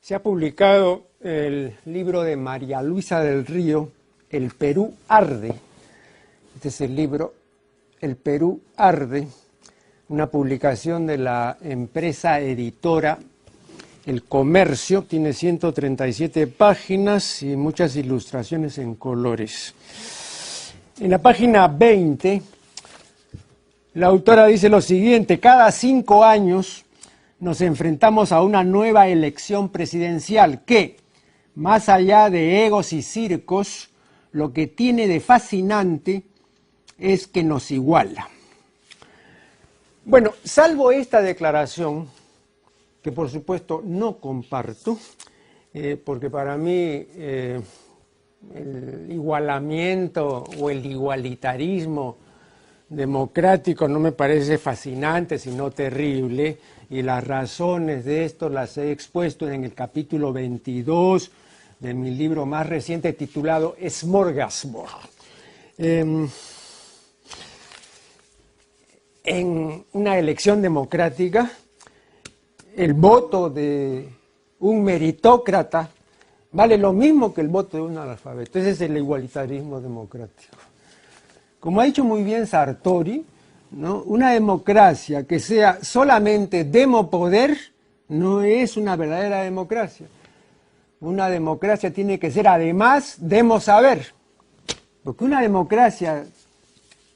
Se ha publicado el libro de María Luisa del Río, El Perú arde. Este es el libro, El Perú arde, una publicación de la empresa editora El Comercio. Tiene 137 páginas y muchas ilustraciones en colores. En la página 20, la autora dice lo siguiente: cada 5 años nos enfrentamos a una nueva elección presidencial que, más allá de egos y circos, lo que tiene de fascinante es que nos iguala. Bueno, salvo esta declaración, que por supuesto no comparto, porque para mí el igualamiento o el igualitarismo democrático no me parece fascinante, sino terrible, y las razones de esto las he expuesto en el capítulo 22 de mi libro más reciente titulado Smorgasbord. En una elección democrática, el voto de un meritócrata vale lo mismo que el voto de un analfabeto. Ese es el igualitarismo democrático. Como ha dicho muy bien Sartori, ¿no? Una democracia que sea solamente demopoder no es una verdadera democracia. Una democracia tiene que ser además demosaber. Porque una democracia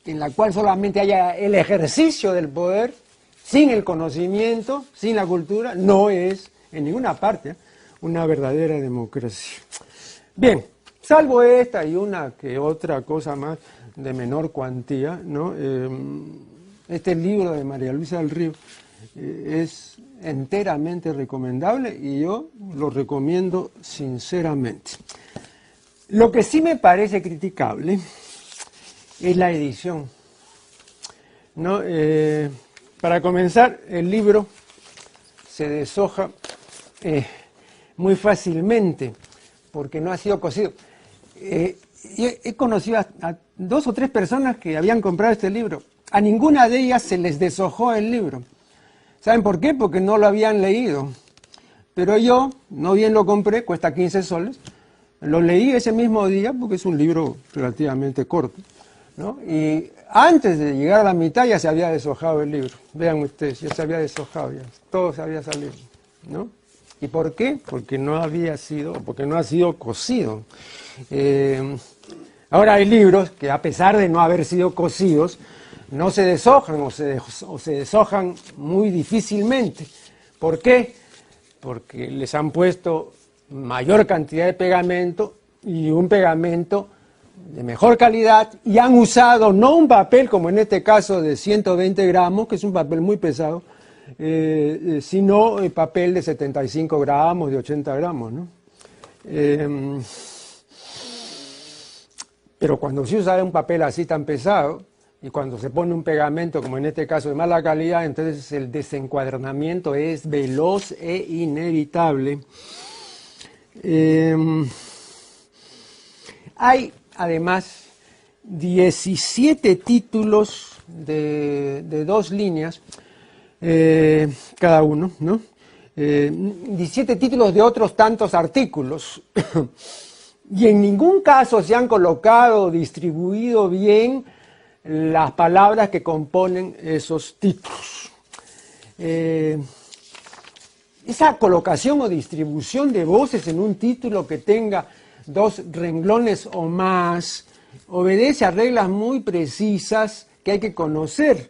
en la cual solamente haya el ejercicio del poder, sin el conocimiento, sin la cultura, no es en ninguna parte una verdadera democracia. Bien, salvo esta y una que otra cosa más de menor cuantía, ¿no? Este libro de María Luisa del Río es enteramente recomendable y yo lo recomiendo sinceramente. Lo que sí me parece criticable es la edición, ¿no? Para comenzar, el libro se deshoja muy fácilmente porque no ha sido cosido. He conocido a 2 o 3 personas que habían comprado este libro. A ninguna de ellas se les deshojó el libro. ¿Saben por qué? Porque no lo habían leído. Pero yo, no bien lo compré, cuesta 15 soles, lo leí ese mismo día porque es un libro relativamente corto, ¿no? Y antes de llegar a la mitad ya se había deshojado el libro. Vean ustedes, ya se había deshojado, ya todo se había salido, ¿no? ¿Y por qué? Porque no ha sido cosido. Ahora hay libros que, a pesar de no haber sido cosidos, no se deshojan o se deshojan muy difícilmente. ¿Por qué? Porque les han puesto mayor cantidad de pegamento y un pegamento de mejor calidad, y han usado no un papel como en este caso de 120 gramos, que es un papel muy pesado, sino el papel de 75 gramos, de 80 gramos, ¿no? Pero cuando se usa un papel así tan pesado y cuando se pone un pegamento, como en este caso de mala calidad, entonces el desencuadernamiento es veloz e inevitable. Hay además 17 títulos de 2 líneas, cada uno, ¿no? 17 títulos de otros tantos artículos. Y en ningún caso se han colocado o distribuido bien las palabras que componen esos títulos. Esa colocación o distribución de voces en un título que tenga 2 renglones o más obedece a reglas muy precisas que hay que conocer.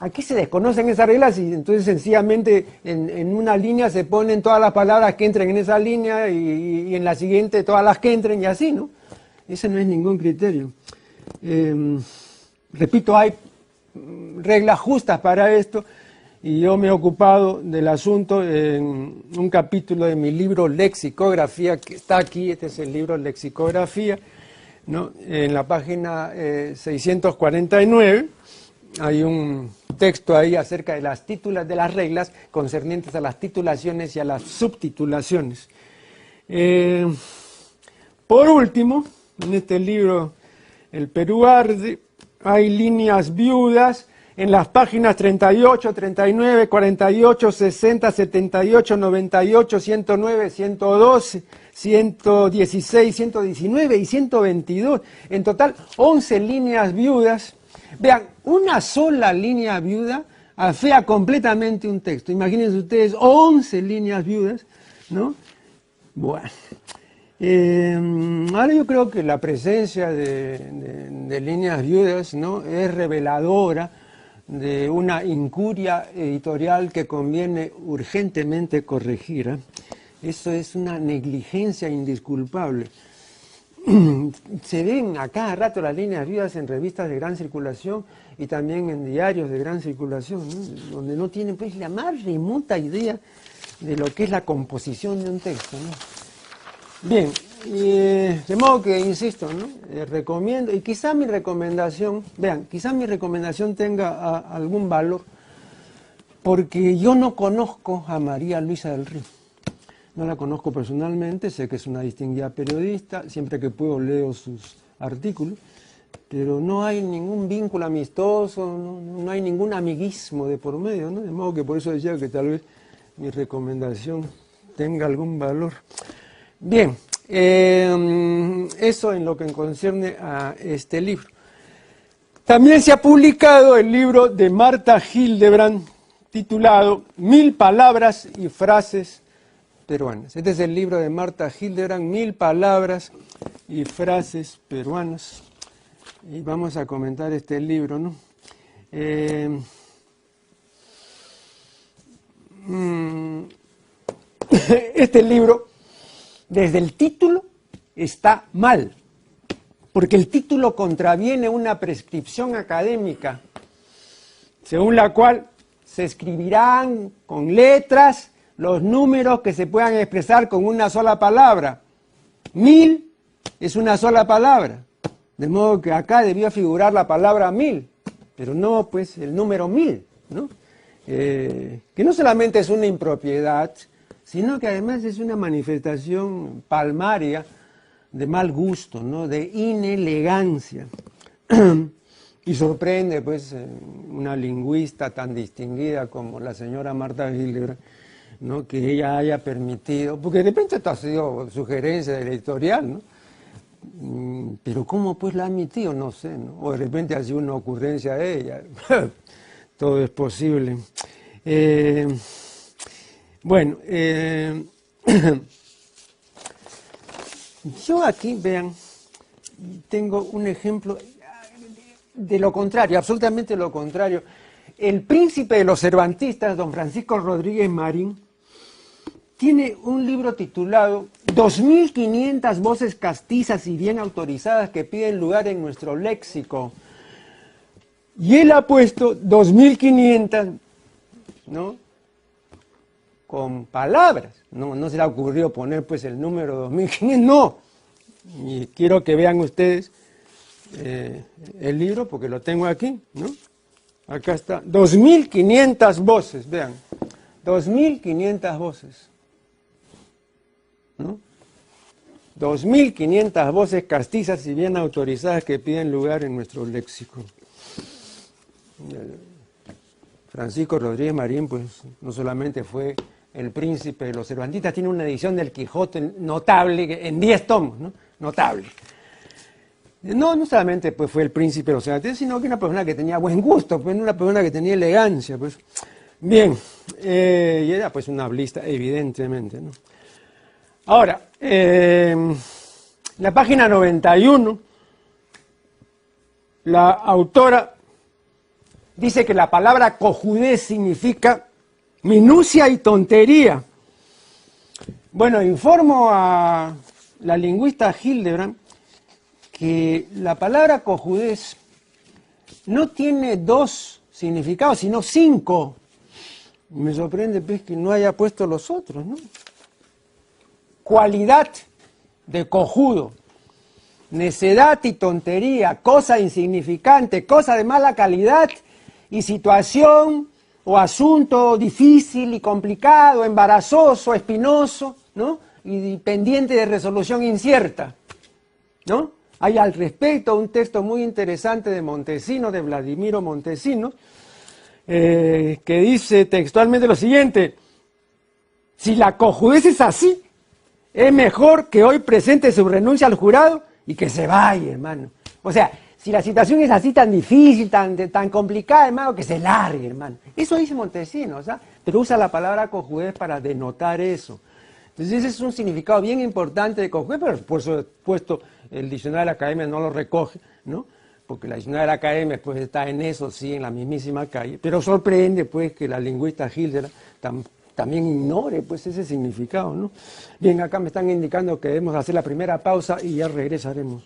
Aquí se desconocen esas reglas y entonces sencillamente en una línea se ponen todas las palabras que entren en esa línea y en la siguiente todas las que entren y así, ¿no? Ese no es ningún criterio. Repito, hay reglas justas para esto y yo me he ocupado del asunto en un capítulo de mi libro Lexicografía, que está aquí. Este es el libro Lexicografía, ¿no? En la página 649 hay un texto ahí acerca de de las reglas concernientes a las titulaciones y a las subtitulaciones. Por último, en este libro El Perú arde, hay líneas viudas en las páginas 38, 39, 48, 60, 78, 98, 109, 112, 116, 119 y 122. En total, 11 líneas viudas. Vean, una sola línea viuda afea completamente un texto. Imagínense ustedes 11 líneas viudas, ¿no? Bueno. Ahora yo creo que la presencia de líneas viudas, ¿no?, es reveladora de una incuria editorial que conviene urgentemente corregir, ¿eh? Eso es una negligencia indisculpable. Se ven a cada rato las líneas viudas en revistas de gran circulación y también en diarios de gran circulación, ¿no?, donde no tienen pues la más remota idea de lo que es la composición de un texto, ¿no? Bien, de modo que, insisto, ¿no?, recomiendo, y quizá mi recomendación, vean, quizá mi recomendación tenga algún valor, porque yo no conozco a María Luisa del Río. No la conozco personalmente, sé que es una distinguida periodista, siempre que puedo leo sus artículos, pero no hay ningún vínculo amistoso, no hay ningún amiguismo de por medio, ¿no? De modo que por eso decía que tal vez mi recomendación tenga algún valor. Bien, eso en lo que concierne a este libro. También se ha publicado el libro de Marta Hildebrand titulado 1000 palabras y frases peruanas. Este es el libro de Marta Hildebrand, 1000 palabras y frases peruanas. Y vamos a comentar este libro, ¿no? Este libro, desde el título, está mal, porque el título contraviene una prescripción académica, según la cual se escribirán con letras los números que se puedan expresar con una sola palabra. 1000 es una sola palabra, de modo que acá debió figurar la palabra 1000, pero no pues el número 1000, ¿no? Que no solamente es una impropiedad, sino que además es una manifestación palmaria de mal gusto, ¿no?, de inelegancia. Y sorprende, pues, una lingüista tan distinguida como la señora Marta Hildebrand, ¿no?, que ella haya permitido, porque de repente esto ha sido sugerencia del editorial, ¿no? Pero ¿cómo pues la ha admitido? No sé, ¿no? O de repente ha sido una ocurrencia de ella. Todo es posible. Bueno, yo aquí, vean, tengo un ejemplo de lo contrario, absolutamente lo contrario. El príncipe de los cervantistas, don Francisco Rodríguez Marín, tiene un libro titulado 2500 voces castizas y bien autorizadas que piden lugar en nuestro léxico. Y él ha puesto 2500, ¿no?, con palabras. No se le ocurrió poner pues el número 2500, no. Y quiero que vean ustedes el libro, porque lo tengo aquí, ¿no? Acá está, 2500 voces, vean, 2500 voces, ¿no? 2500 voces castizas y bien autorizadas que piden lugar en nuestro léxico. Francisco Rodríguez Marín, pues, no solamente fue el príncipe de los cervantistas, tiene una edición del Quijote notable, en 10 tomos, ¿no? Notable. No solamente pues fue el príncipe de los cervantistas, sino que una persona que tenía buen gusto, pues, una persona que tenía elegancia, pues. Bien, y era pues una hablista, evidentemente, ¿no? Ahora, la página 91, la autora dice que la palabra cojudez significa minucia y tontería. Bueno, informo a la lingüista Hildebrand que la palabra cojudez no tiene 2 significados, sino 5. Me sorprende pues que no haya puesto los otros, ¿no? Cualidad de cojudo, necedad y tontería, cosa insignificante, cosa de mala calidad y situación o asunto difícil y complicado, embarazoso, espinoso, ¿no?, y pendiente de resolución incierta, ¿no? Hay al respecto un texto muy interesante de Montesino, de Vladimiro Montesino, que dice textualmente lo siguiente: si la cojudez es así, es mejor que hoy presente su renuncia al jurado y que se vaya, hermano. O sea, si la situación es así tan difícil, tan complicada, hermano, que se largue, hermano. Eso dice Montesino, ¿sabes? Pero usa la palabra cojudez para denotar eso. Entonces ese es un significado bien importante de cojudez, pero por supuesto el diccionario de la Academia no lo recoge, ¿no? Porque la diccionario de la Academia pues está en eso, sí, en la mismísima calle. Pero sorprende pues que la lingüista Hildebrand también ignore pues ese significado, ¿no? Bien, acá me están indicando que debemos hacer la primera pausa y ya regresaremos.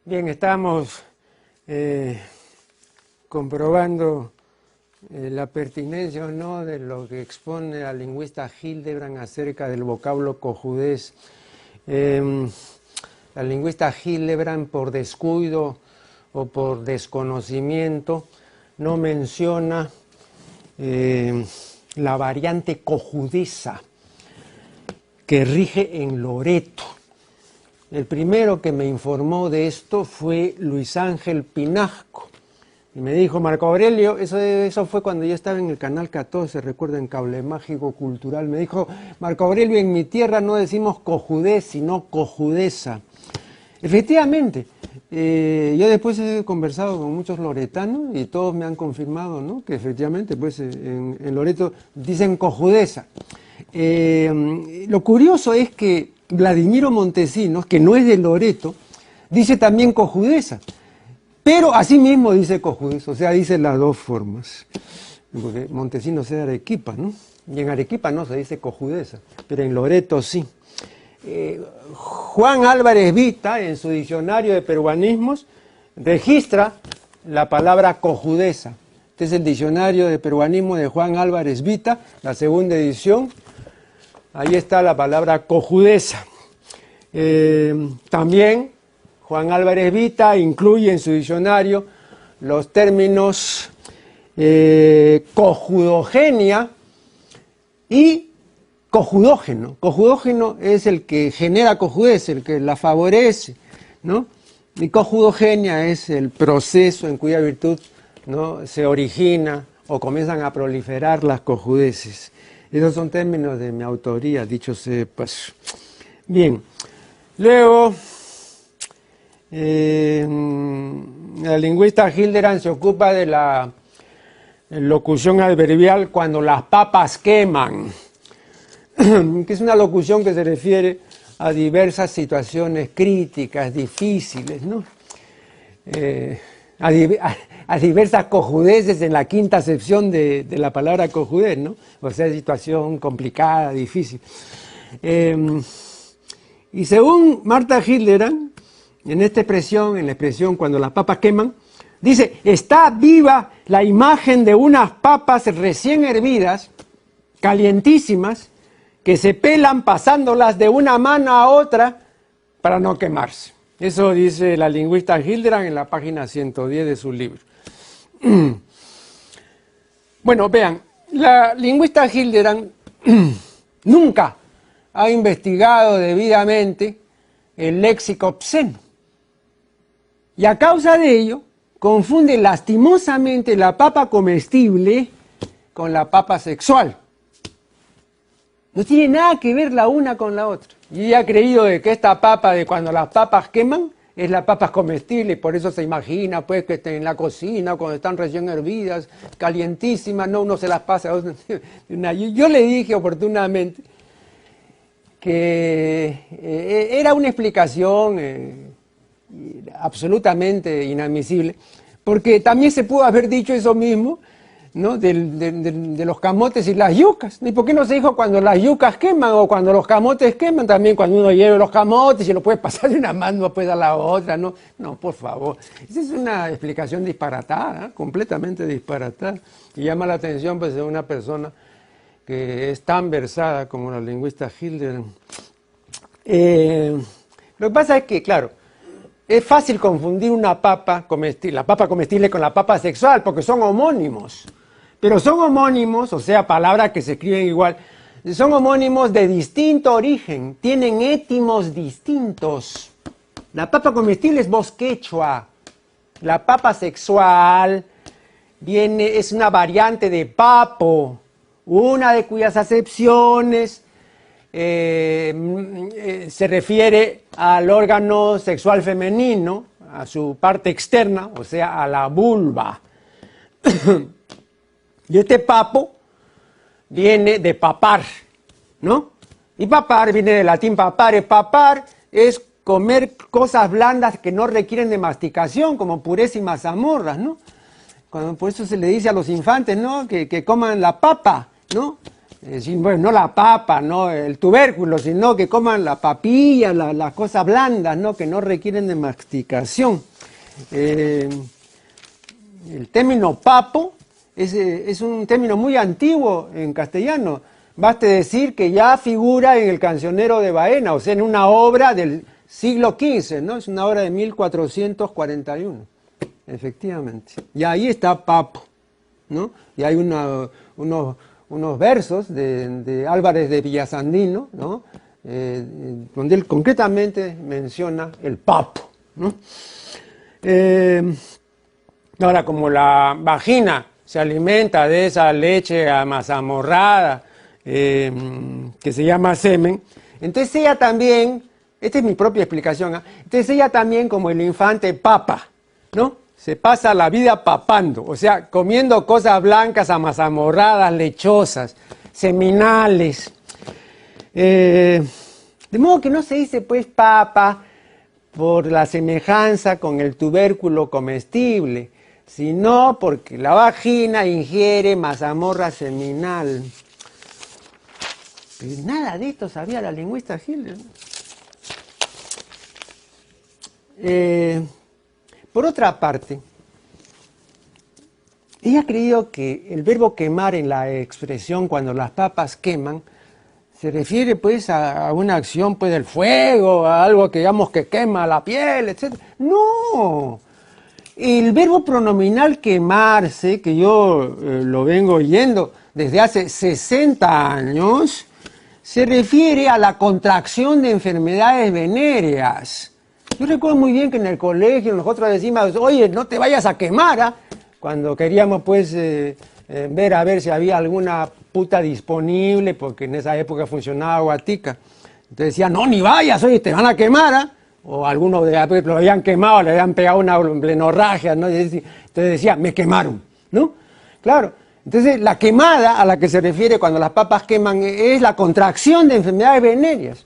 Bien, estamos comprobando la pertinencia o no de lo que expone la lingüista Hildebrand acerca del vocablo cojudez. La lingüista Hildebrand, por descuido o por desconocimiento, no menciona la variante cojudeza que rige en Loreto. El primero que me informó de esto fue Luis Ángel Pinasco. Y me dijo: Marco Aurelio, eso fue cuando yo estaba en el Canal 14, recuerdo, en Cable Mágico Cultural. Me dijo: Marco Aurelio, en mi tierra no decimos cojudez, sino cojudeza. Efectivamente, yo después he conversado con muchos loretanos y todos me han confirmado, ¿no?, que efectivamente pues en Loreto dicen cojudeza. Lo curioso es que Vladimiro Montesinos, que no es de Loreto, dice también cojudeza, pero así mismo dice cojudeza, o sea, dice las dos formas, porque Montesinos es de Arequipa, ¿no? Y en Arequipa no se dice cojudeza, pero en Loreto sí. Juan Álvarez Vita, en su diccionario de peruanismos, registra la palabra cojudeza. Este es el diccionario de peruanismo de Juan Álvarez Vita, la segunda edición. Ahí está la palabra cojudeza. También Juan Álvarez Vita incluye en su diccionario los términos cojudogenia y cojudógeno. Cojudógeno es el que genera cojudez, el que la favorece, ¿no? Y cojudogenia es el proceso en cuya virtud, ¿no?, se origina o comienzan a proliferar las cojudeces. Esos son términos de mi autoría, dicho sea paso. Bien, luego la lingüista Hildebrand se ocupa de la locución adverbial cuando las papas queman, que es una locución que se refiere a diversas situaciones críticas, difíciles, ¿no? A diversas cojudeces en la quinta acepción de la palabra cojudez, ¿no? O sea, situación complicada, difícil. Y según Martha Hildebrand, en la expresión cuando las papas queman, dice: está viva la imagen de unas papas recién hervidas, calientísimas, que se pelan pasándolas de una mano a otra para no quemarse. Eso dice la lingüista Hildebrand en la página 110 de su libro. Bueno, vean, la lingüista Hildebrand nunca ha investigado debidamente el léxico obsceno. Y a causa de ello, confunde lastimosamente la papa comestible con la papa sexual. No tiene nada que ver la una con la otra. Y ella ha creído de que esta papa de cuando las papas queman es la papa comestible, y por eso se imagina pues que en la cocina cuando están recién hervidas, calientísimas, no, uno se las pasa. Yo le dije oportunamente que era una explicación absolutamente inadmisible, porque también se pudo haber dicho eso mismo, ¿no?, de los camotes y las yucas. ¿Y por qué no se dijo cuando las yucas queman o cuando los camotes queman? También cuando uno lleva los camotes y lo puede pasar de una mano pues a la otra, ¿no? No, por favor. Esa es una explicación disparatada, completamente disparatada. Y llama la atención pues de una persona que es tan versada como la lingüista Hildebrand. Lo que pasa es que, claro, es fácil confundir una papa comestible, la papa comestible con la papa sexual, porque son homónimos. Pero son homónimos, o sea, palabras que se escriben igual, son homónimos de distinto origen, tienen étimos distintos. La papa comestible es voz quechua, la papa sexual es una variante de papo, una de cuyas acepciones se refiere al órgano sexual femenino, a su parte externa, o sea, a la vulva. Y este papo viene de papar, ¿no? Y papar viene del latín papare. Papar es comer cosas blandas que no requieren de masticación, como purés y mazamorras, ¿no? Por eso se le dice a los infantes, ¿no? Que coman la papa, ¿no? Bueno, no la papa, no el tubérculo, sino que coman la papilla, las cosas blandas, ¿no? Que no requieren de masticación. El término papo es un término muy antiguo en castellano. Baste decir que ya figura en el Cancionero de Baena, o sea, en una obra del siglo XV, ¿no? Es una obra de 1441, efectivamente. Y ahí está papo, ¿no? Y hay unos versos de Álvarez de Villasandino, ¿no? Donde él concretamente menciona el papo, ¿no? Ahora, como la vagina se alimenta de esa leche amazamorrada que se llama semen, entonces ella también, esta es mi propia explicación, entonces ella también, como el infante, papa, ¿no? Se pasa la vida papando, o sea, comiendo cosas blancas, amazamorradas, lechosas, seminales. De modo que no se dice pues papa por la semejanza con el tubérculo comestible, sino porque la vagina ingiere mazamorra seminal. Pero nada de esto sabía la lingüista Hitler. Por otra parte, ella ha creído que el verbo quemar en la expresión cuando las papas queman se refiere pues a una acción pues del fuego, a algo que digamos que quema la piel, etc. No, el verbo pronominal quemarse, que yo lo vengo oyendo desde hace 60 años, se refiere a la contracción de enfermedades venéreas. Yo recuerdo muy bien que en el colegio nosotros decíamos, oye, no te vayas a quemar, ¿ah? Cuando queríamos pues ver a ver si había alguna puta disponible, porque en esa época funcionaba Guatica. Entonces decían, no, ni vayas, oye, te van a quemar, ¿ah? O algunos lo habían quemado, le habían pegado una blenorragia, ¿no? Entonces decían, me quemaron, ¿no? Claro. Entonces la quemada a la que se refiere cuando las papas queman es la contracción de enfermedades venéreas.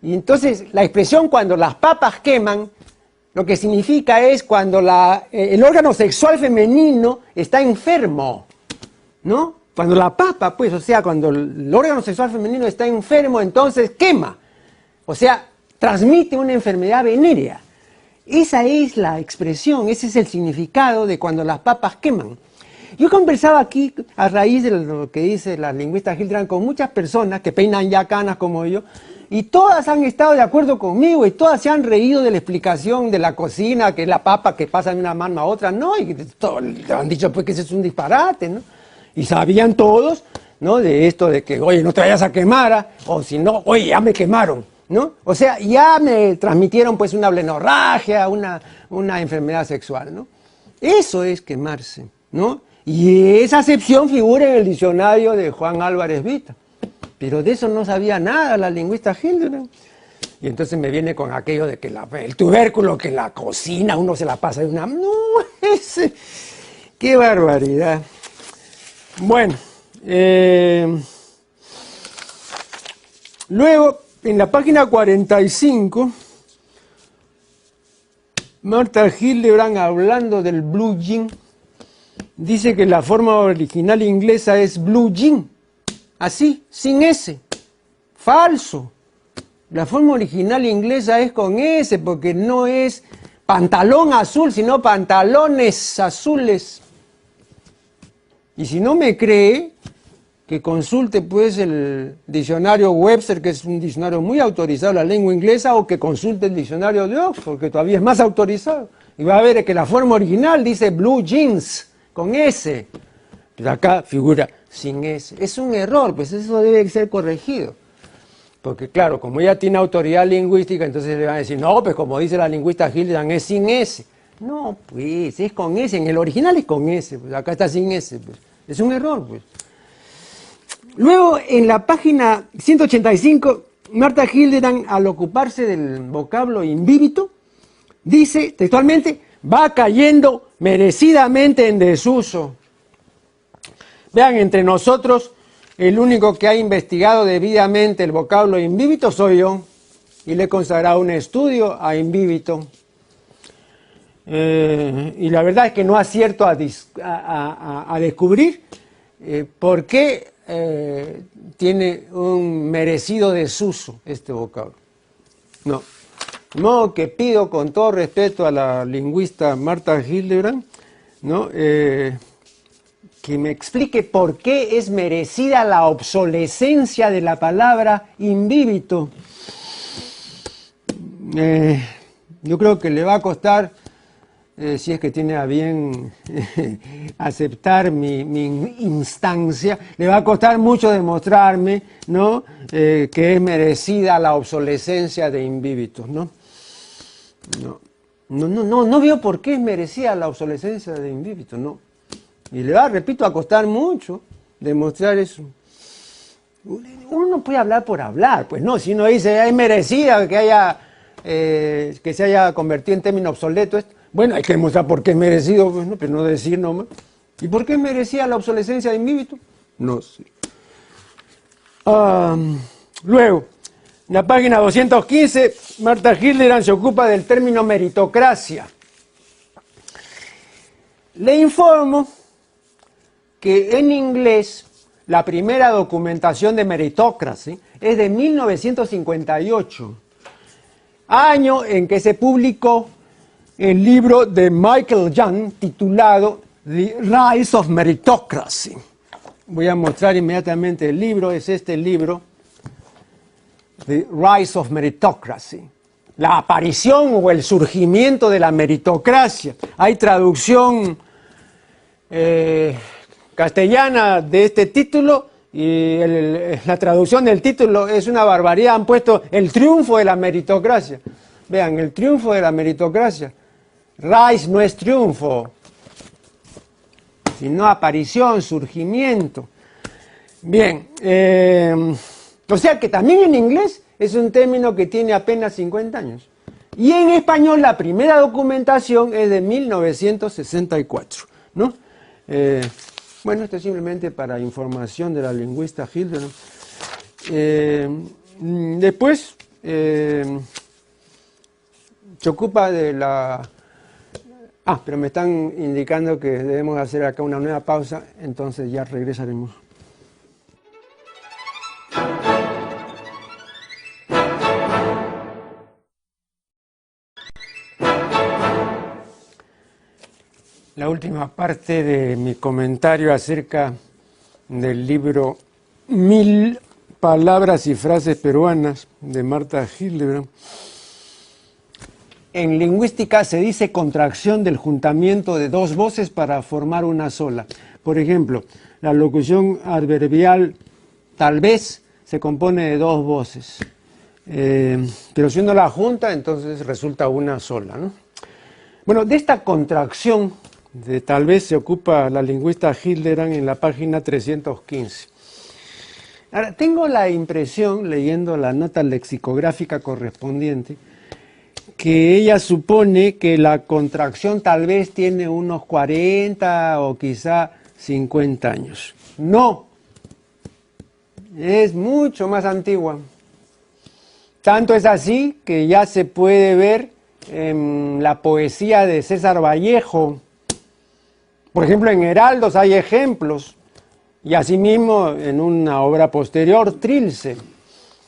Y entonces la expresión cuando las papas queman, lo que significa es cuando el órgano sexual femenino está enfermo, ¿no? Cuando la papa, pues, o sea, cuando el órgano sexual femenino está enfermo, entonces quema. O sea, transmite una enfermedad venérea. Esa es la expresión, ese es el significado de cuando las papas queman. Yo conversaba aquí, a raíz de lo que dice la lingüista Hildebrand, con muchas personas que peinan ya canas como yo, y todas han estado de acuerdo conmigo y todas se han reído de la explicación de la cocina, que es la papa que pasa de una mano a otra. No, y han dicho pues que ese es un disparate, ¿no? Y sabían todos, ¿no? De esto de que, oye, no te vayas a quemar, o si no, oye, ya me quemaron, ¿no? O sea, ya me transmitieron pues una blenorragia, una enfermedad sexual, ¿no? Eso es quemarse, ¿no? Y esa acepción figura en el diccionario de Juan Álvarez Vita. Pero de eso no sabía nada la lingüista Hildebrand. Y entonces me viene con aquello de que el tubérculo, que la cocina, uno se la pasa de una... No, qué barbaridad. Bueno, luego, en la página 45, Martha Hildebrand, hablando del blue jean, dice que la forma original inglesa es blue jean. Así, sin S. Falso. La forma original inglesa es con S, porque no es pantalón azul, sino pantalones azules. Y si no me cree, que consulte pues el diccionario Webster, que es un diccionario muy autorizado en la lengua inglesa, o que consulte el diccionario de Oxford, que todavía es más autorizado. Y va a ver que la forma original dice blue jeans, con S. Pero acá figura sin S. Es un error, pues eso debe ser corregido. Porque claro, como ella tiene autoridad lingüística, entonces le van a decir, no, pues como dice la lingüista Hildebrand, es sin S. No, pues, es con S. En el original es con S, pues acá está sin S. Pues. Es un error, pues. Luego, en la página 185, Martha Hildebrand, al ocuparse del vocablo invíbito, dice textualmente, va cayendo merecidamente en desuso. Vean, entre nosotros, el único que ha investigado debidamente el vocablo invíbito soy yo, y le he consagrado un estudio a invíbito. Y la verdad es que no acierto a descubrir por qué tiene un merecido desuso este vocablo. No. De modo que pido con todo respeto a la lingüista Martha Hildebrand, ¿no? Que me explique por qué es merecida la obsolescencia de la palabra invíbito. Yo creo que le va a costar, si es que tiene a bien aceptar mi instancia, le va a costar mucho demostrarme, ¿no? Que es merecida la obsolescencia de invíbitos, ¿no? No veo por qué es merecida la obsolescencia de invíbitos, no. Y le va, repito, a costar mucho demostrar eso. Uno no puede hablar por hablar, pues no, si uno dice es merecida que se haya convertido en término obsoleto, bueno, hay que demostrar por qué es merecido, pues, ¿no? Pero no decir nomás. ¿Y por qué es merecida la obsolescencia de invíbito? No sé. Luego, en la página 215, Martha Hildebrand se ocupa del término meritocracia. Le informo que en inglés la primera documentación de meritocracy es de 1958, año en que se publicó el libro de Michael Young titulado The Rise of Meritocracy. Voy a mostrar inmediatamente el libro, es este libro, The Rise of Meritocracy, la aparición o el surgimiento de la meritocracia. Hay traducción castellana de este título y la traducción del título es una barbaridad. Han puesto el triunfo de la meritocracia. Vean, el triunfo de la meritocracia. Rise no es triunfo, sino aparición, surgimiento. Bien, o sea que también en inglés es un término que tiene apenas 50 años. Y en español la primera documentación es de 1964, ¿no? Bueno, esto es simplemente para información de la lingüista Hildebrand. Después se ocupa de la... pero me están indicando que debemos hacer acá una nueva pausa, entonces ya regresaremos. La última parte de mi comentario acerca del libro 1000 palabras y frases peruanas de Martha Hildebrand. En lingüística se dice contracción del juntamiento de dos voces para formar una sola. Por ejemplo, la locución adverbial tal vez se compone de dos voces, pero si uno la junta, entonces resulta una sola, ¿no? Bueno, de esta contracción de tal vez se ocupa la lingüista Hildebrand en la página 315. Ahora, tengo la impresión, leyendo la nota lexicográfica correspondiente, que ella supone que la contracción tal vez tiene unos 40 o quizá 50 años. No, es mucho más antigua. Tanto es así que ya se puede ver en la poesía de César Vallejo. Por ejemplo, en Heraldos hay ejemplos, y asimismo en una obra posterior, Trilce.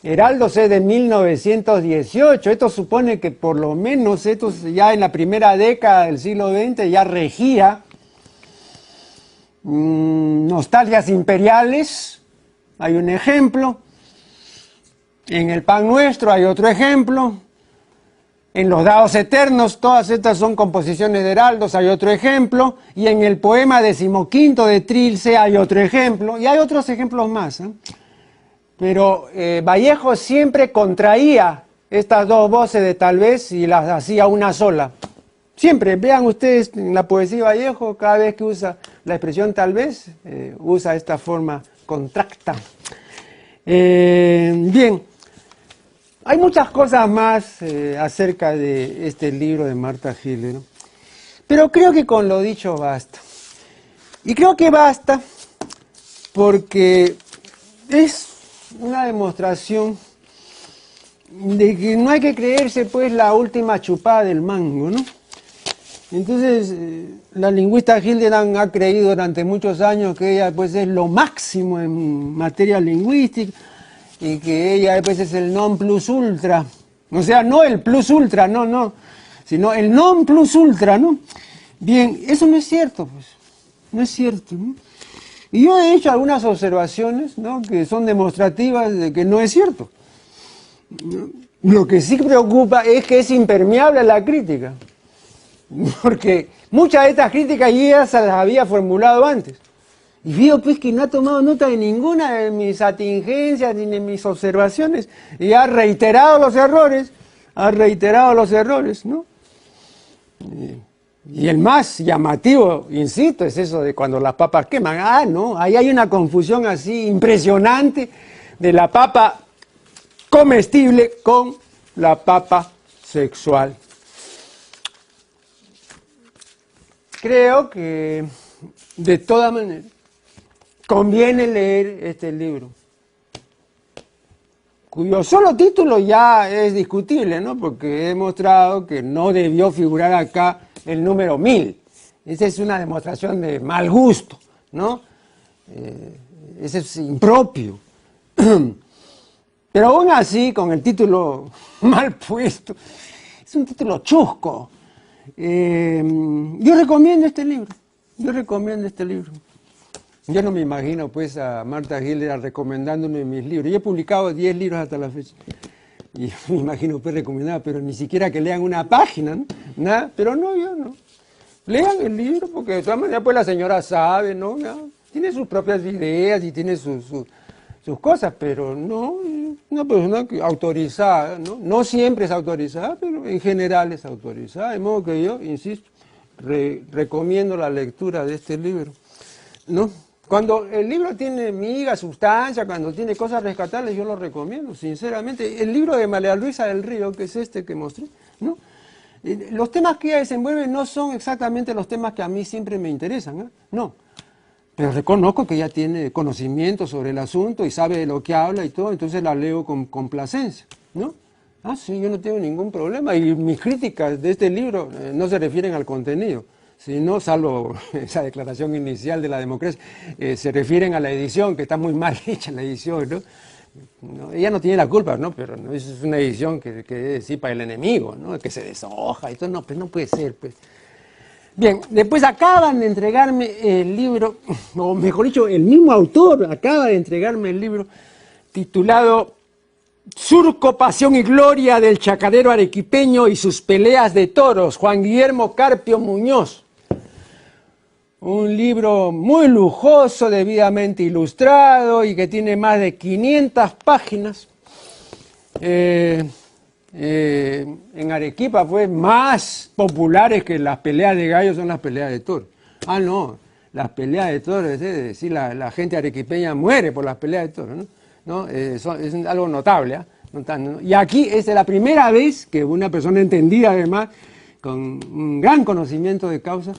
Heraldos es de 1918, esto supone que por lo menos esto ya en la primera década del siglo XX ya regía nostalgias imperiales, hay un ejemplo. En el pan nuestro hay otro ejemplo. En los dados eternos, todas estas son composiciones de heraldos, hay otro ejemplo. Y en el poema 15 de Trilce hay otro ejemplo. Y hay otros ejemplos más, ¿eh? Pero Vallejo siempre contraía estas dos voces de tal vez y las hacía una sola. Siempre, vean ustedes en la poesía de Vallejo, cada vez que usa la expresión tal vez, usa esta forma contracta. Bien, hay muchas cosas más acerca de este libro de Martha Gilder, ¿no? Pero creo que con lo dicho basta. Y creo que basta porque es una demostración de que no hay que creerse pues la última chupada del mango, ¿no? Entonces, la lingüista Hildebrand ha creído durante muchos años que ella pues es lo máximo en materia lingüística y que ella pues es el non plus ultra, o sea, no el plus ultra, no, sino el non plus ultra, ¿no? Bien, eso no es cierto, pues, no es cierto, ¿no? Y yo he hecho algunas observaciones, ¿no?, que son demostrativas de que no es cierto. Lo que sí preocupa es que es impermeable a la crítica, porque muchas de estas críticas ya se las había formulado antes. Y veo pues que no ha tomado nota de ninguna de mis atingencias ni de mis observaciones y ha reiterado los errores, ¿no? Y el más llamativo, insisto, es eso de cuando las papas queman. Ah, no, ahí hay una confusión así impresionante de la papa comestible con la papa sexual. Creo que, de todas maneras, conviene leer este libro, cuyo solo título ya es discutible, ¿no? Porque he demostrado que no debió figurar acá el número 1000. Esa es una demostración de mal gusto, ¿no? Ese es impropio. Pero aún así, con el título mal puesto, es un título chusco. Yo recomiendo este libro. Yo no me imagino pues a Martha Gilder recomendándome mis libros. Yo he publicado 10 libros hasta la fecha. Y me imagino pues recomendar, pero ni siquiera que lean una página, ¿no? Nada, pero no, yo no. Lean el libro porque de todas maneras pues la señora sabe, ¿no? Tiene sus propias ideas y tiene sus cosas, pero no, una persona autorizada, ¿no? No siempre es autorizada, pero en general es autorizada, de modo que yo, insisto, recomiendo la lectura de este libro, ¿no? Cuando el libro tiene miga, sustancia, cuando tiene cosas rescatables, yo lo recomiendo, sinceramente. El libro de María Luisa del Río, que es este que mostré, ¿no? Los temas que ella desenvuelve no son exactamente los temas que a mí siempre me interesan, ¿eh? No. Pero reconozco que ella tiene conocimiento sobre el asunto y sabe de lo que habla y todo, entonces la leo con complacencia, ¿no? Ah, sí, yo no tengo ningún problema. Y mis críticas de este libro no se refieren al contenido, sino, salvo esa declaración inicial de la democracia, se refieren a la edición, que está muy mal hecha la edición, ¿no? No, ella no tiene la culpa, ¿no? Pero no, es una edición que decir para el enemigo, ¿no? Que se deshoja y todo, no, pues no puede ser, pues. Bien, después acaban de entregarme el libro, o mejor dicho, el mismo autor acaba de entregarme el libro titulado Surco, Pasión y Gloria del Chacarero Arequipeño y sus peleas de toros, Juan Guillermo Carpio Muñoz. Un libro muy lujoso, debidamente ilustrado y que tiene más de 500 páginas. En Arequipa, pues, más populares que las peleas de gallos son las peleas de toros. Ah, no, las peleas de toros, es decir, la gente arequipeña muere por las peleas de toros, ¿no? Es algo notable, ¿eh? ¿No? Y aquí es la primera vez que una persona entendida, además, con un gran conocimiento de causa,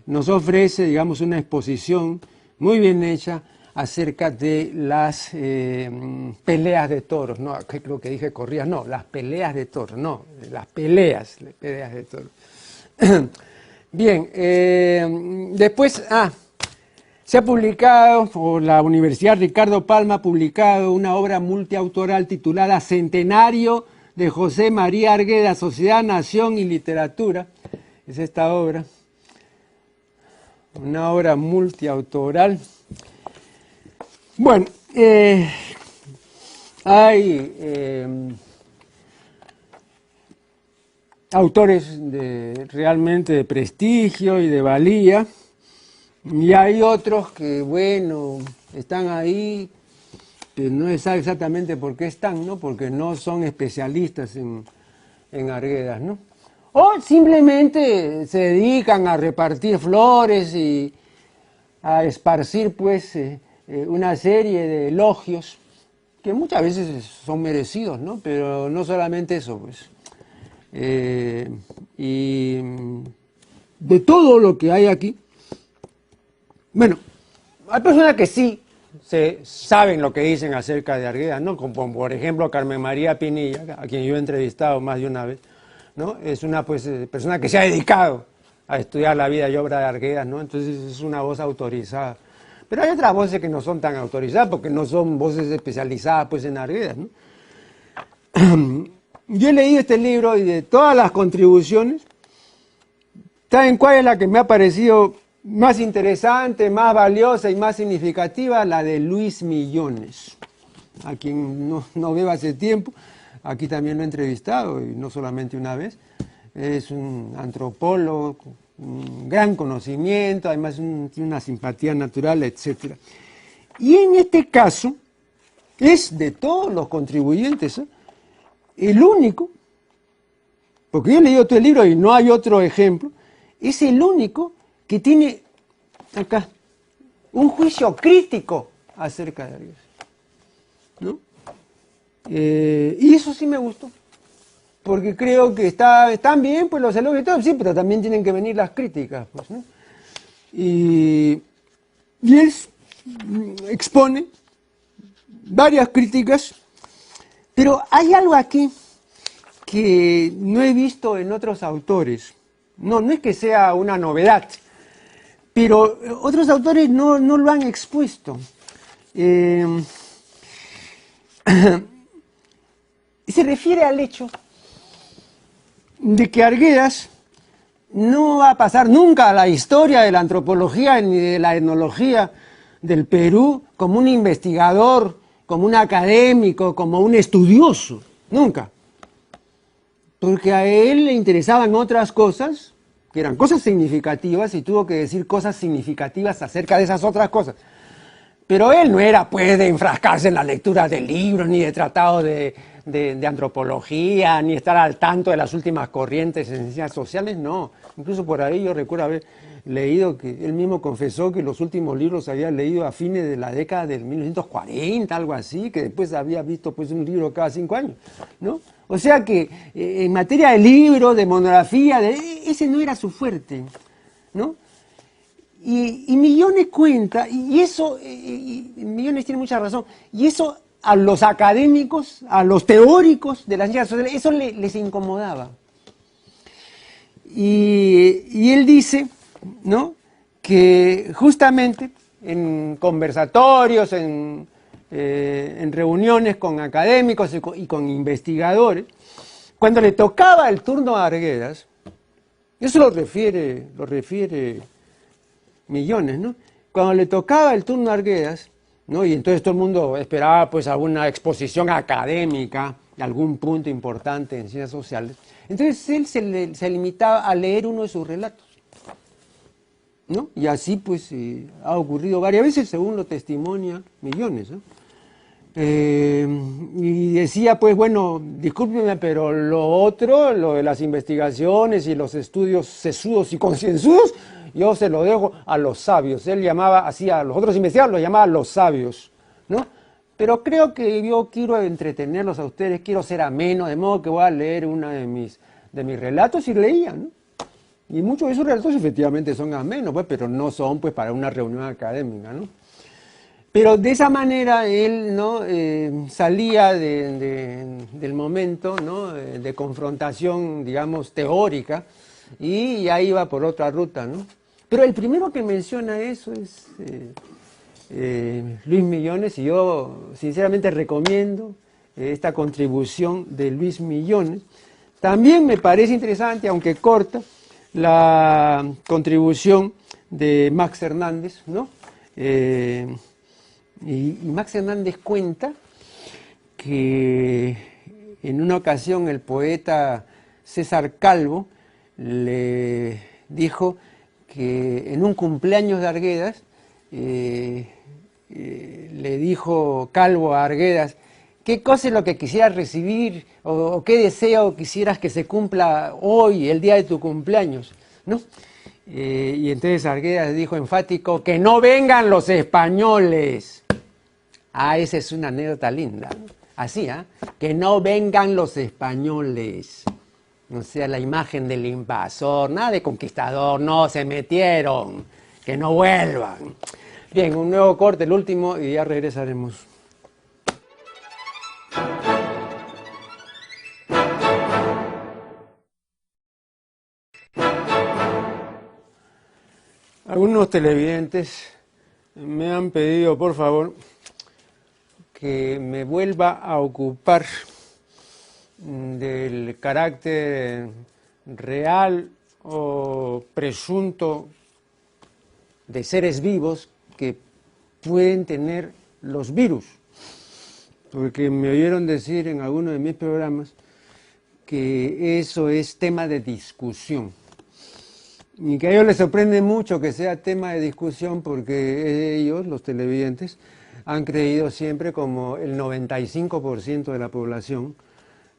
nos ofrece, digamos, una exposición muy bien hecha acerca de las peleas de toros, no, creo que dije corridas, no, las peleas de toros, no, las peleas de toros. Bien, después, se ha publicado, por la Universidad Ricardo Palma ha publicado una obra multiautoral titulada Centenario de José María Argueda, Sociedad, Nación y Literatura. Es esta obra, una obra multiautoral. Bueno, Hay autores realmente de prestigio y de valía, y hay otros que, bueno, están ahí, que no se sabe exactamente por qué están, ¿no? Porque no son especialistas en Arguedas, ¿no? O simplemente se dedican a repartir flores y a esparcir, pues, una serie de elogios que muchas veces son merecidos, ¿no? Pero no solamente eso, pues. Y de todo lo que hay aquí, bueno, hay personas que sí saben lo que dicen acerca de Arguedas, ¿no? Como por ejemplo Carmen María Pinilla, a quien yo he entrevistado más de una vez, ¿no? Es una persona que se ha dedicado a estudiar la vida y obra de Arguedas, ¿no? Entonces es una voz autorizada. Pero hay otras voces que no son tan autorizadas porque no son voces especializadas, pues, en Arguedas, ¿no? Yo he leído este libro y de todas las contribuciones, ¿saben cuál es la que me ha parecido más interesante, más valiosa y más significativa? La de Luis Millones, a quien no veo hace tiempo. Aquí también lo he entrevistado, y no solamente una vez. Es un antropólogo, un gran conocimiento, además tiene una simpatía natural, etc. Y en este caso, es de todos los contribuyentes, el único, porque yo he leído todo el libro y no hay otro ejemplo, es el único que tiene acá un juicio crítico acerca de Arguedas, ¿no? Y eso sí me gustó, porque creo que están bien, pues, los elogios y todo, sí, pero también tienen que venir las críticas, pues, ¿no? Y él expone varias críticas, pero hay algo aquí que no he visto en otros autores. No es que sea una novedad, pero otros autores no lo han expuesto. Se refiere al hecho de que Arguedas no va a pasar nunca a la historia de la antropología ni de la etnología del Perú como un investigador, como un académico, como un estudioso. Nunca. Porque a él le interesaban otras cosas, que eran cosas significativas, y tuvo que decir cosas significativas acerca de esas otras cosas. Pero él no era, pues, de enfrascarse en la lectura de libros, ni de tratados de antropología, ni estar al tanto de las últimas corrientes en ciencias sociales, no. Incluso por ahí yo recuerdo haber leído que él mismo confesó que los últimos libros había leído a fines de la década del 1940, algo así, que después había visto, pues, un libro cada 5 años, ¿no? O sea que en materia de libros, de monografía, ese no era su fuerte, ¿no? Y Millones cuenta, y eso, Millones tiene mucha razón, y eso a los académicos, a los teóricos de las ciencias sociales, eso les incomodaba. Y él dice, ¿no?, que justamente en conversatorios, en reuniones con académicos y con investigadores, cuando le tocaba el turno a Arguedas, eso lo refiere Millones, ¿no? Cuando le tocaba el turno a Arguedas, ¿no?, y entonces todo el mundo esperaba, pues, alguna exposición académica de algún punto importante en ciencias sociales, entonces él se limitaba a leer uno de sus relatos, ¿no? Y así, pues, ha ocurrido varias veces, según lo testimonia Millones, ¿no? Y decía, pues, bueno, discúlpeme, pero lo otro, lo de las investigaciones y los estudios sesudos y concienzudos, yo se lo dejo a los sabios. Él llamaba así a los otros investigadores, los llamaba los sabios, ¿no? Pero creo que yo quiero entretenerlos a ustedes, quiero ser ameno, de modo que voy a leer uno de mis relatos, y leía, ¿no? Y muchos de esos relatos efectivamente son amenos, pues, pero no son, pues, para una reunión académica, ¿no? Pero de esa manera él, ¿no?, salía del momento, ¿no?, de confrontación, digamos, teórica, y ya iba por otra ruta, ¿no? Pero el primero que menciona eso es Luis Millones, y yo sinceramente recomiendo esta contribución de Luis Millones. También me parece interesante, aunque corta, la contribución de Max Hernández, ¿no? Y Max Hernández cuenta que en una ocasión el poeta César Calvo le dijo que en un cumpleaños de Arguedas, le dijo Calvo a Arguedas, ¿qué cosa es lo que quisieras recibir o qué deseo quisieras que se cumpla hoy, el día de tu cumpleaños? ¿No? Y entonces Arguedas dijo enfático, que no vengan los españoles. Ah, esa es una anécdota linda, ¿no? Así, ¿ah? Que no vengan los españoles. O sea, la imagen del invasor, nada de conquistador, no, se metieron, que no vuelvan. Bien, un nuevo corte, el último, y ya regresaremos. Algunos televidentes me han pedido, por favor, que me vuelva a ocupar del carácter real o presunto de seres vivos que pueden tener los virus. Porque me oyeron decir en alguno de mis programas que eso es tema de discusión. Y que a ellos les sorprende mucho que sea tema de discusión porque ellos, los televidentes, han creído siempre, como el 95% de la población,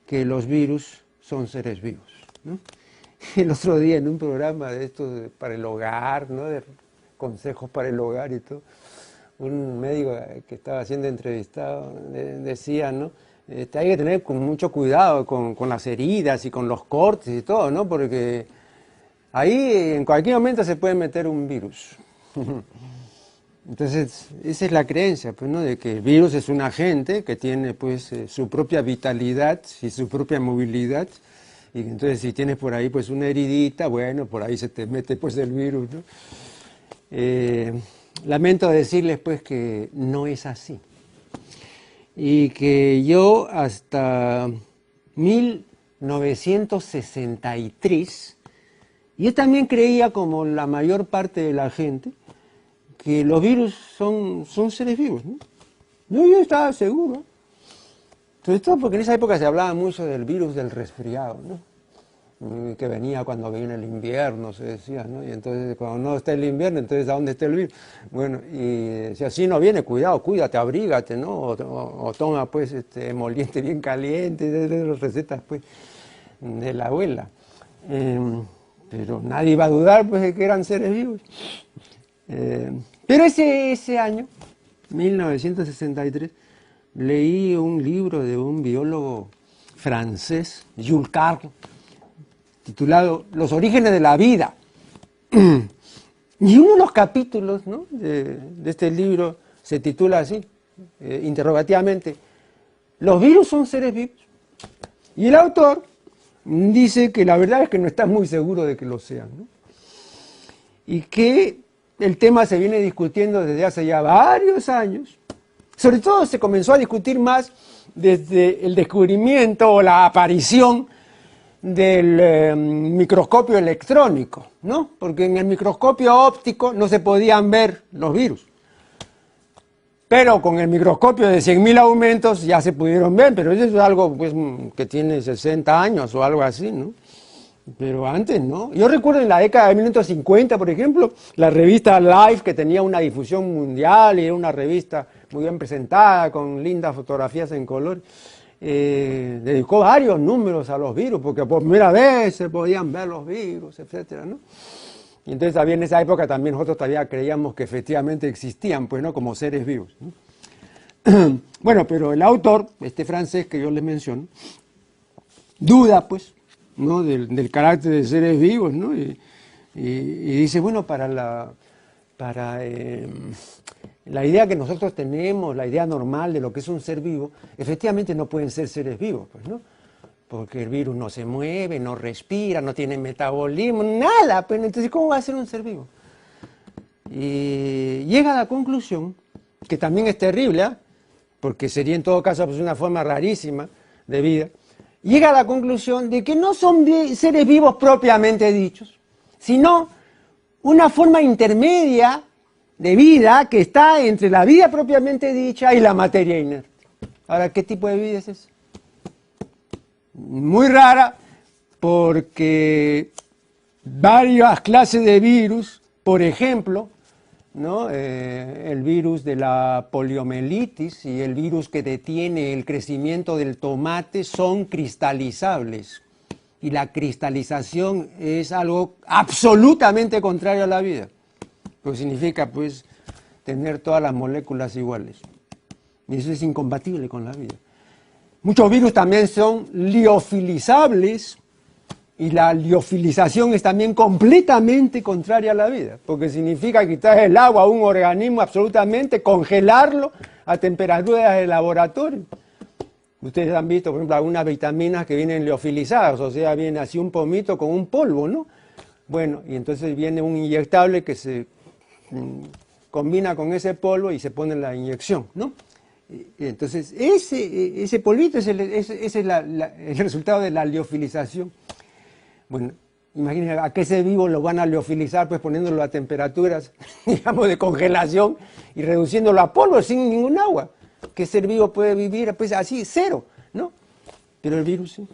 que los virus son seres vivos, ¿no? El otro día en un programa de estos para el hogar, ¿no? De consejos para el hogar y todo, un médico que estaba siendo entrevistado decía, ¿no? Hay que tener con mucho cuidado con las heridas y con los cortes y todo, ¿no? Porque ahí en cualquier momento se puede meter un virus. Entonces, esa es la creencia, pues, ¿no? De que el virus es un agente que tiene, pues, su propia vitalidad y su propia movilidad. Y entonces, si tienes por ahí, pues, una heridita, bueno, por ahí se te mete, pues, el virus, ¿no? Lamento decirles, pues, que no es así. Y que yo hasta 1963, yo también creía, como la mayor parte de la gente, que los virus son seres vivos, ¿no? Yo estaba seguro. Sobre todo porque en esa época se hablaba mucho del virus del resfriado, ¿no? Que venía cuando viene el invierno, se decía, ¿no? Y entonces cuando no está el invierno, entonces ¿a dónde está el virus? Bueno, y si así no viene, cuidado, cuídate, abrígate, ¿no? O toma, pues, emoliente bien caliente, de las recetas, pues, de la abuela. Pero nadie iba a dudar, pues, de que eran seres vivos. Pero ese año, 1963, leí un libro de un biólogo francés, Jules Carle, titulado Los orígenes de la vida. Y uno de los capítulos, ¿no? de este libro se titula así, interrogativamente, ¿los virus son seres vivos? Y el autor dice que la verdad es que no está muy seguro de que lo sean, ¿no? Y que el tema se viene discutiendo desde hace ya varios años. Sobre todo se comenzó a discutir más desde el descubrimiento o la aparición del microscopio electrónico, ¿no? Porque en el microscopio óptico no se podían ver los virus. Pero con el microscopio de 100.000 aumentos ya se pudieron ver, pero eso es algo, pues, que tiene 60 años o algo así, ¿no? Pero antes no. Yo recuerdo en la década de 1950, por ejemplo, la revista Life, que tenía una difusión mundial y era una revista muy bien presentada, con lindas fotografías en color, dedicó varios números a los virus, porque por primera vez se podían ver los virus, etcétera, ¿no? Y entonces había en esa época también nosotros todavía creíamos que efectivamente existían, pues, ¿no? Como seres vivos, ¿no? Bueno, pero el autor, este francés que yo les menciono, duda, pues, ¿no? del carácter de seres vivos, ¿no? Y dice, bueno, para la idea que nosotros tenemos, la idea normal de lo que es un ser vivo, efectivamente no pueden ser seres vivos, pues, ¿no? Porque el virus no se mueve, no respira, no tiene metabolismo, nada, pues, entonces ¿cómo va a ser un ser vivo? Y llega a la conclusión, que también es terrible, ¿eh? Porque sería en todo caso, pues, una forma rarísima de vida, llega a la conclusión de que no son seres vivos propiamente dichos, sino una forma intermedia de vida que está entre la vida propiamente dicha y la materia inerte. Ahora, ¿qué tipo de vida es esa? Muy rara, porque varias clases de virus, por ejemplo, ¿no? El virus de la poliomielitis y el virus que detiene el crecimiento del tomate son cristalizables. Y la cristalización es algo absolutamente contrario a la vida. Lo que significa, pues, tener todas las moléculas iguales. Y eso es incompatible con la vida. Muchos virus también son liofilizables, y la liofilización es también completamente contraria a la vida, porque significa quitar el agua a un organismo absolutamente, congelarlo a temperaturas de laboratorio. Ustedes han visto, por ejemplo, algunas vitaminas que vienen liofilizadas, o sea, viene así un pomito con un polvo, ¿no? Bueno, y entonces viene un inyectable que se combina con ese polvo y se pone la inyección, ¿no? Entonces, ese polvito es el resultado de la liofilización. Bueno, imagínense a qué ser vivo lo van a liofilizar, pues poniéndolo a temperaturas, digamos, de congelación y reduciéndolo a polvo sin ningún agua. ¿Qué ser vivo puede vivir? Pues así, cero, ¿no? Pero el virus sí.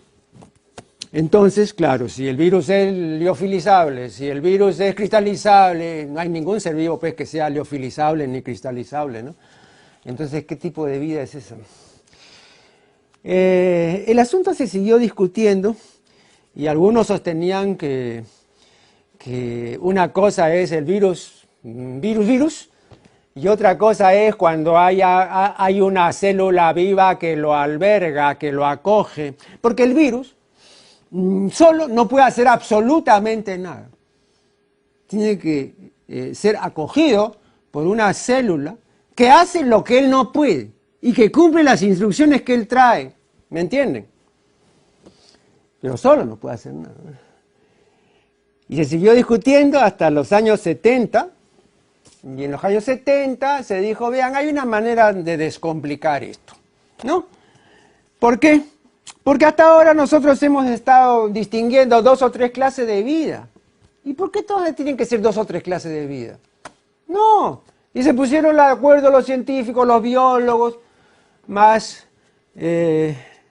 Entonces, claro, si el virus es liofilizable, si el virus es cristalizable, no hay ningún ser vivo pues, que sea liofilizable ni cristalizable, ¿no? Entonces, ¿qué tipo de vida es esa? El asunto se siguió discutiendo y algunos sostenían que una cosa es el virus, y otra cosa es cuando hay una célula viva que lo alberga, que lo acoge, porque el virus solo no puede hacer absolutamente nada. Tiene que ser acogido por una célula que hace lo que él no puede y que cumple las instrucciones que él trae. ¿Me entienden? Pero solo no puede hacer nada. Y se siguió discutiendo hasta los años 70. Y en los años 70 se dijo, vean, hay una manera de descomplicar esto, ¿no? ¿Por qué? Porque hasta ahora nosotros hemos estado distinguiendo 2 o 3 clases de vida. ¿Y por qué todas tienen que ser 2 o 3 clases de vida? No. Y se pusieron de acuerdo los científicos, los biólogos más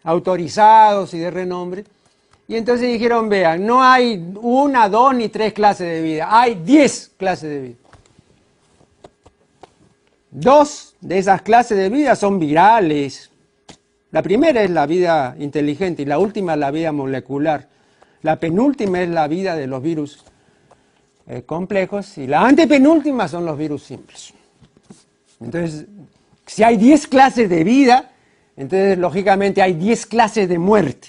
autorizados y de renombre. Y entonces dijeron, vean, no hay 1, 2 ni 3 clases de vida, hay 10 clases de vida. 2 de esas clases de vida son virales. La primera es la vida inteligente y la última es la vida molecular. La penúltima es la vida de los virus complejos y la antepenúltima son los virus simples. Entonces, si hay 10 clases de vida, entonces lógicamente hay 10 clases de muerte.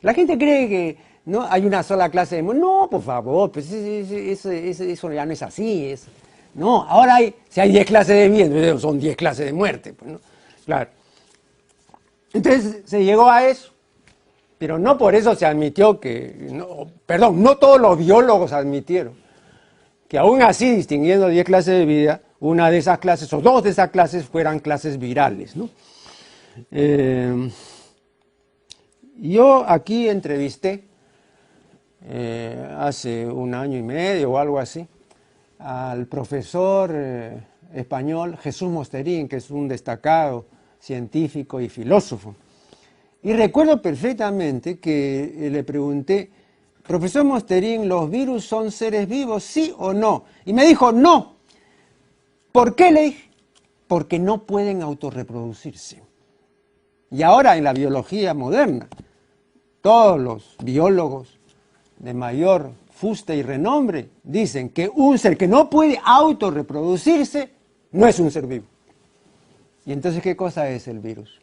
La gente cree que no hay una sola clase de muerte. No, por favor, pues eso ya no es así. No, ahora si hay 10 clases de vida, entonces son 10 clases de muerte. Pues, ¿no? Claro. Entonces se llegó a eso. Pero no por eso se admitió no todos los biólogos admitieron que aún así, distinguiendo 10 clases de vida, una de esas clases o 2 de esas clases fueran clases virales, ¿no? Yo aquí entrevisté hace 1 año y medio o algo así al profesor español Jesús Mosterín, que es un destacado científico y filósofo. Y recuerdo perfectamente que le pregunté, profesor Mosterín, ¿los virus son seres vivos, sí o no? Y me dijo, no. ¿Por qué? Le dije, porque no pueden autorreproducirse. Y ahora en la biología moderna, todos los biólogos de mayor fuste y renombre dicen que un ser que no puede autorreproducirse no es un ser vivo. ¿Y entonces qué cosa es el virus?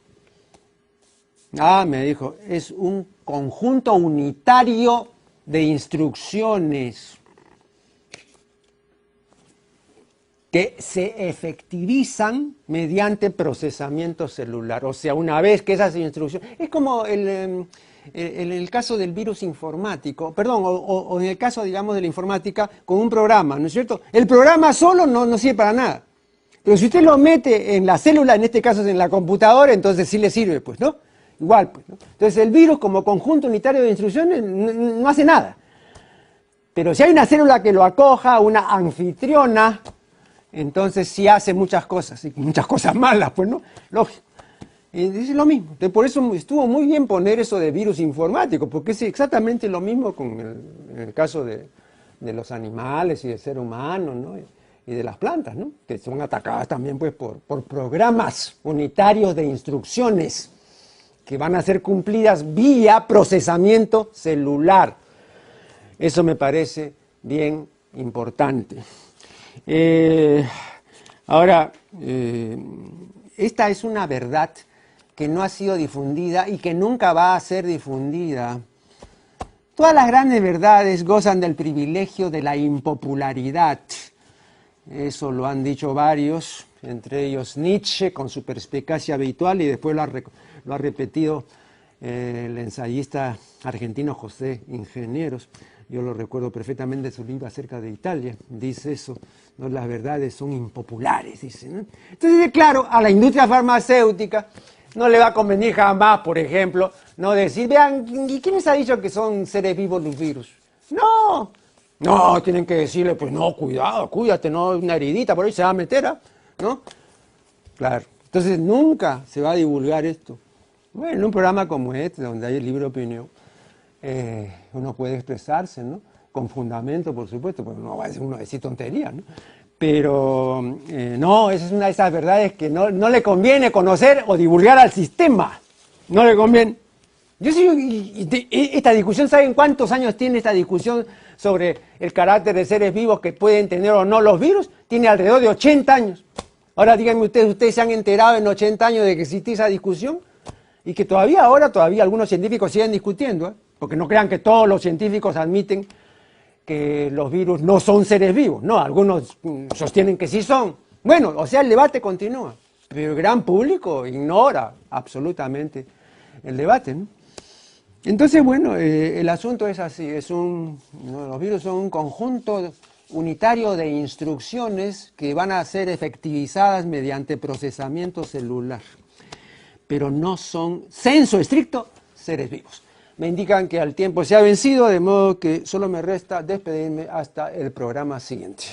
Me dijo, es un conjunto unitario de instrucciones que se efectivizan mediante procesamiento celular. O sea, una vez que esas instrucciones... Es como en el caso del virus informático, perdón, o en el caso, digamos, de la informática con un programa, ¿no es cierto? El programa solo no sirve para nada. Pero si usted lo mete en la célula, en este caso en la computadora, entonces sí le sirve, pues, ¿no? Igual, pues, ¿no? Entonces el virus como conjunto unitario de instrucciones no hace nada. Pero si hay una célula que lo acoja, una anfitriona, entonces sí hace muchas cosas, y muchas cosas malas, pues, ¿no? Lógico. Y dice lo mismo. Entonces, por eso estuvo muy bien poner eso de virus informático, porque es exactamente lo mismo en el caso de los animales y del ser humano, ¿no? Y de las plantas, ¿no? Que son atacadas también pues, por programas unitarios de instrucciones que van a ser cumplidas vía procesamiento celular. Eso me parece bien importante. Ahora, esta es una verdad que no ha sido difundida y que nunca va a ser difundida. Todas las grandes verdades gozan del privilegio de la impopularidad. Eso lo han dicho varios, entre ellos Nietzsche con su perspicacia habitual, y después lo ha repetido el ensayista argentino José Ingenieros. Yo lo recuerdo perfectamente, su libro acerca de Italia, dice eso, ¿no? Las verdades son impopulares, dice, ¿no? Entonces, claro, a la industria farmacéutica no le va a convenir jamás, por ejemplo, no decir, vean, ¿y quién les ha dicho que son seres vivos los virus? No, tienen que decirle, pues no, cuidado, cuídate, no, una heridita por ahí se va a meter, ¿no? Claro, entonces nunca se va a divulgar esto. Bueno, en un programa como este, donde hay el libre opinión, uno puede expresarse, ¿no? Con fundamento, por supuesto, porque no va a decir tonterías, ¿no? Pero no, esa es una de esas verdades que no le conviene conocer o divulgar al sistema. No le conviene. Yo sí, esta discusión, ¿saben cuántos años tiene esta discusión sobre el carácter de seres vivos que pueden tener o no los virus? Tiene alrededor de 80 años. Ahora díganme ustedes se han enterado en 80 años de que existía esa discusión y que todavía algunos científicos siguen discutiendo, porque no crean que todos los científicos admiten que los virus no son seres vivos. No, algunos sostienen que sí son. Bueno, o sea, el debate continúa, pero el gran público ignora absolutamente el debate, ¿no? Entonces, bueno, el asunto es así, los virus son un conjunto unitario de instrucciones que van a ser efectivizadas mediante procesamiento celular, pero no son, sensu estricto, seres vivos. Me indican que el tiempo se ha vencido, de modo que solo me resta despedirme hasta el programa siguiente.